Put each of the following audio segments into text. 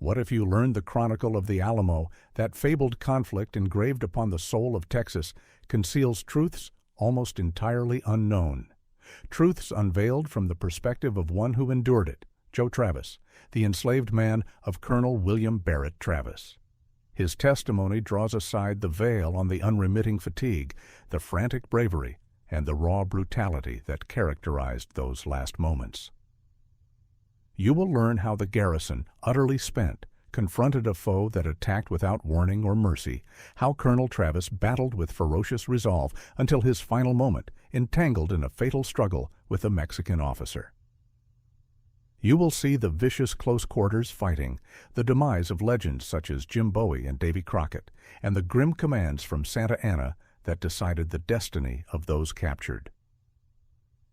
What if you learned the chronicle of the Alamo, that fabled conflict engraved upon the soul of Texas, conceals truths almost entirely unknown? Truths unveiled from the perspective of one who endured it, Joe Travis, the enslaved man of Colonel William Barrett Travis. His testimony draws aside the veil on the unremitting fatigue, the frantic bravery, and the raw brutality that characterized those last moments. You will learn how the garrison, utterly spent, confronted a foe that attacked without warning or mercy, how Colonel Travis battled with ferocious resolve until his final moment, entangled in a fatal struggle with a Mexican officer. You will see the vicious close-quarters fighting, the demise of legends such as Jim Bowie and Davy Crockett, and the grim commands from Santa Anna that decided the destiny of those captured.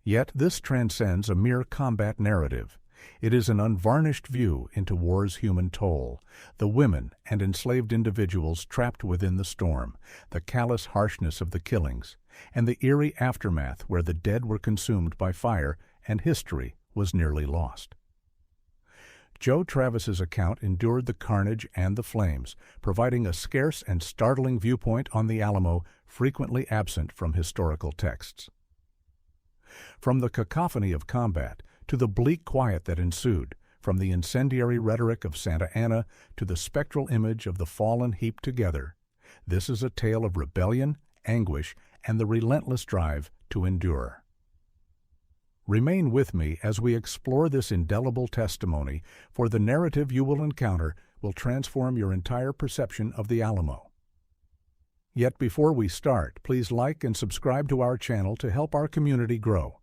Yet this transcends a mere combat narrative. It is an unvarnished view into war's human toll, the women and enslaved individuals trapped within the storm, the callous harshness of the killings, and the eerie aftermath where the dead were consumed by fire and history was nearly lost. Joe Travis's account endured the carnage and the flames, providing a scarce and startling viewpoint on the Alamo frequently absent from historical texts. From the cacophony of combat to the bleak quiet that ensued, from the incendiary rhetoric of Santa Anna to the spectral image of the fallen heaped together, this is a tale of rebellion, anguish, and the relentless drive to endure. Remain with me as we explore this indelible testimony, for the narrative you will encounter will transform your entire perception of the Alamo. Yet before we start, please like and subscribe to our channel to help our community grow.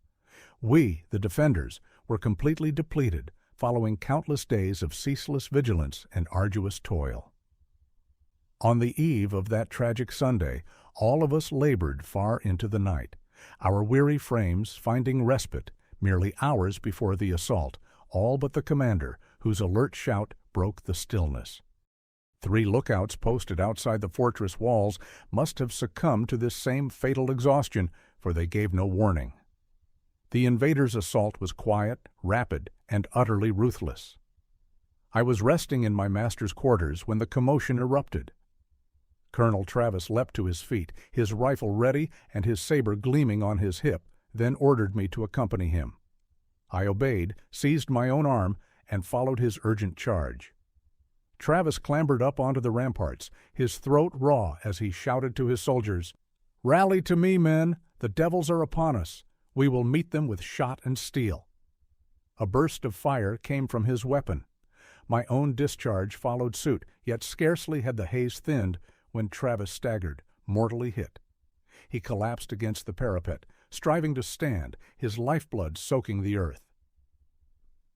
We, the defenders, were completely depleted following countless days of ceaseless vigilance and arduous toil. On the eve of that tragic Sunday, all of us labored far into the night, our weary frames finding respite merely hours before the assault, all but the commander, whose alert shout broke the stillness. 3 lookouts posted outside the fortress walls must have succumbed to this same fatal exhaustion, for they gave no warning. The invaders' assault was quiet, rapid, and utterly ruthless. I was resting in my master's quarters when the commotion erupted. Colonel Travis leapt to his feet, his rifle ready and his saber gleaming on his hip, then ordered me to accompany him. I obeyed, seized my own arm, and followed his urgent charge. Travis clambered up onto the ramparts, his throat raw as he shouted to his soldiers, "Rally to me, men! The devils are upon us! We will meet them with shot and steel." A burst of fire came from his weapon. My own discharge followed suit, yet scarcely had the haze thinned when Travis staggered, mortally hit. He collapsed against the parapet, striving to stand, his lifeblood soaking the earth.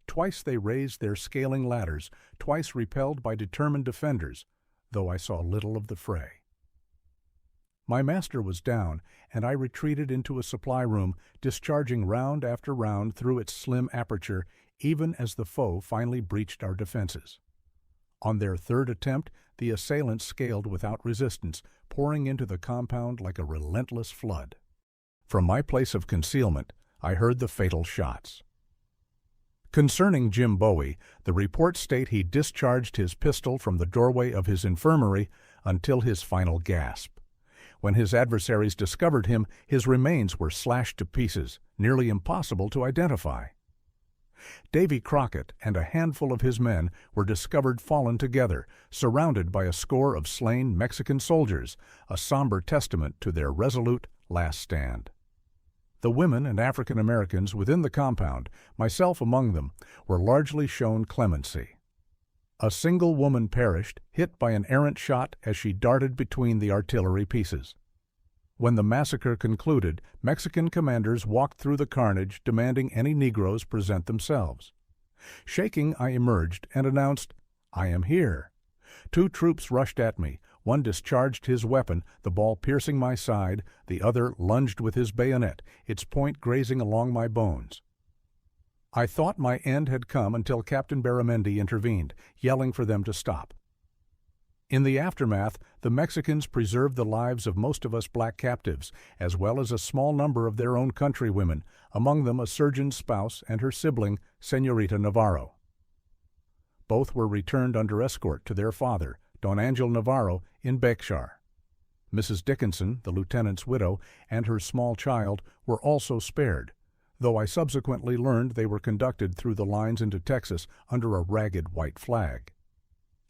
Twice they raised their scaling ladders, twice repelled by determined defenders, though I saw little of the fray. My master was down, and I retreated into a supply room, discharging round after round through its slim aperture, even as the foe finally breached our defenses. On their third attempt, the assailants scaled without resistance, pouring into the compound like a relentless flood. From my place of concealment, I heard the fatal shots. Concerning Jim Bowie, the reports state he discharged his pistol from the doorway of his infirmary until his final gasp. When his adversaries discovered him, his remains were slashed to pieces, nearly impossible to identify. Davy Crockett and a handful of his men were discovered fallen together, surrounded by a score of slain Mexican soldiers, a somber testament to their resolute last stand. The women and African Americans within the compound, myself among them, were largely shown clemency. A single woman perished, hit by an errant shot as she darted between the artillery pieces. When the massacre concluded, Mexican commanders walked through the carnage demanding any Negroes present themselves. Shaking, I emerged and announced, "I am here." 2 troops rushed at me. One discharged his weapon, the ball piercing my side, the other lunged with his bayonet, its point grazing along my bones. I thought my end had come until Captain Baramendi intervened, yelling for them to stop. In the aftermath, the Mexicans preserved the lives of most of us black captives, as well as a small number of their own countrywomen, among them a surgeon's spouse and her sibling, Señorita Navarro. Both were returned under escort to their father, Don Angel Navarro, in Berkshire. Mrs. Dickinson, the lieutenant's widow, and her small child were also spared, though I subsequently learned they were conducted through the lines into Texas under a ragged white flag.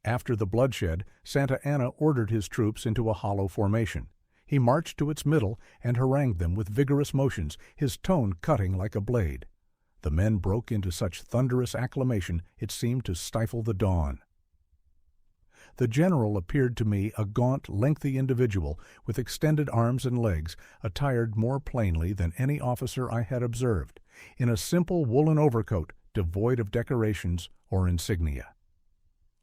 After the bloodshed, Santa Anna ordered his troops into a hollow formation. He marched to its middle and harangued them with vigorous motions, his tone cutting like a blade. The men broke into such thunderous acclamation it seemed to stifle the dawn. The general appeared to me a gaunt, lengthy individual with extended arms and legs, attired more plainly than any officer I had observed, in a simple woolen overcoat devoid of decorations or insignia.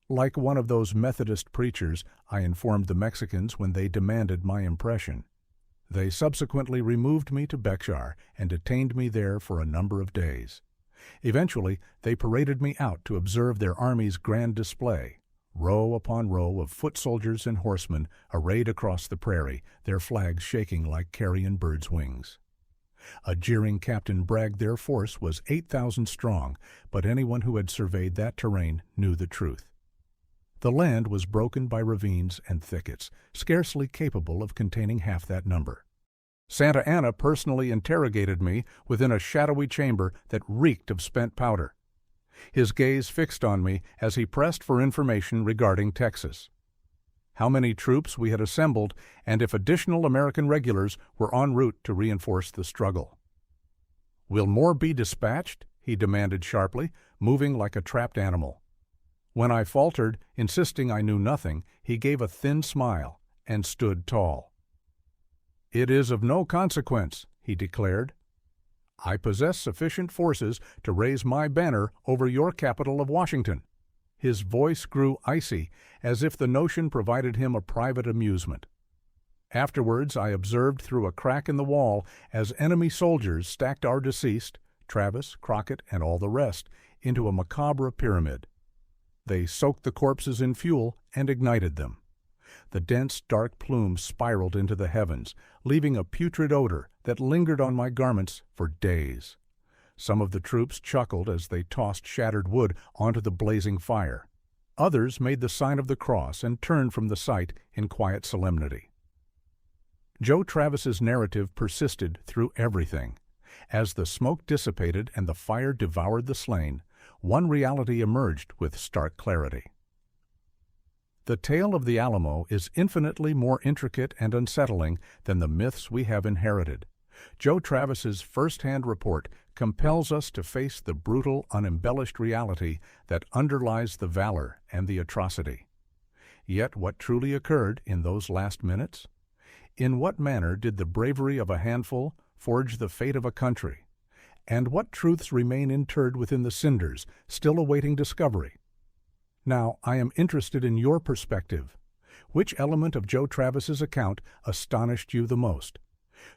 Like one of those Methodist preachers, I informed the Mexicans when they demanded my impression. They subsequently removed me to Berkshire and detained me there for a number of days. Eventually, they paraded me out to observe their army's grand display, row upon row of foot soldiers and horsemen arrayed across the prairie, their flags shaking like carrion birds' wings. A jeering captain bragged their force was 8,000 strong, but anyone who had surveyed that terrain knew the truth. The land was broken by ravines and thickets, scarcely capable of containing half that number. Santa Anna personally interrogated me within a shadowy chamber that reeked of spent powder. His gaze fixed on me as he pressed for information regarding Texas. How many troops we had assembled, and if additional American regulars were en route to reinforce the struggle. "Will more be dispatched?" he demanded sharply, moving like a trapped animal. When I faltered, insisting I knew nothing, he gave a thin smile and stood tall. "It is of no consequence," he declared. "I possess sufficient forces to raise my banner over your capital of Washington." His voice grew icy, as if the notion provided him a private amusement. Afterwards I observed through a crack in the wall as enemy soldiers stacked our deceased, Travis, Crockett, and all the rest, into a macabre pyramid. They soaked the corpses in fuel and ignited them. The dense, dark plumes spiraled into the heavens, leaving a putrid odor that lingered on my garments for days. Some of the troops chuckled as they tossed shattered wood onto the blazing fire. Others made the sign of the cross and turned from the sight in quiet solemnity. Joe Travis's narrative persisted through everything. As the smoke dissipated and the fire devoured the slain, one reality emerged with stark clarity. The tale of the Alamo is infinitely more intricate and unsettling than the myths we have inherited. Joe Travis's first-hand report compels us to face the brutal, unembellished reality that underlies the valor and the atrocity. Yet what truly occurred in those last minutes? In what manner did the bravery of a handful forge the fate of a country? And what truths remain interred within the cinders, still awaiting discovery? Now, I am interested in your perspective. Which element of Joe Travis's account astonished you the most?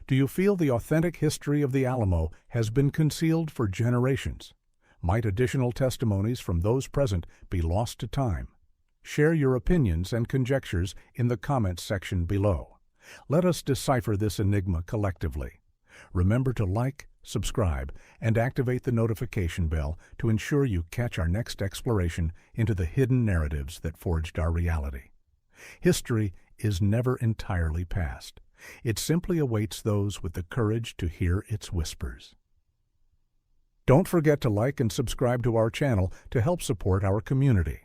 Do you feel the authentic history of the Alamo has been concealed for generations? Might additional testimonies from those present be lost to time? Share your opinions and conjectures in the comments section below. Let us decipher this enigma collectively. Remember to like, subscribe, and activate the notification bell to ensure you catch our next exploration into the hidden narratives that forged our reality. History is never entirely past. It simply awaits those with the courage to hear its whispers. Don't forget to like and subscribe to our channel to help support our community.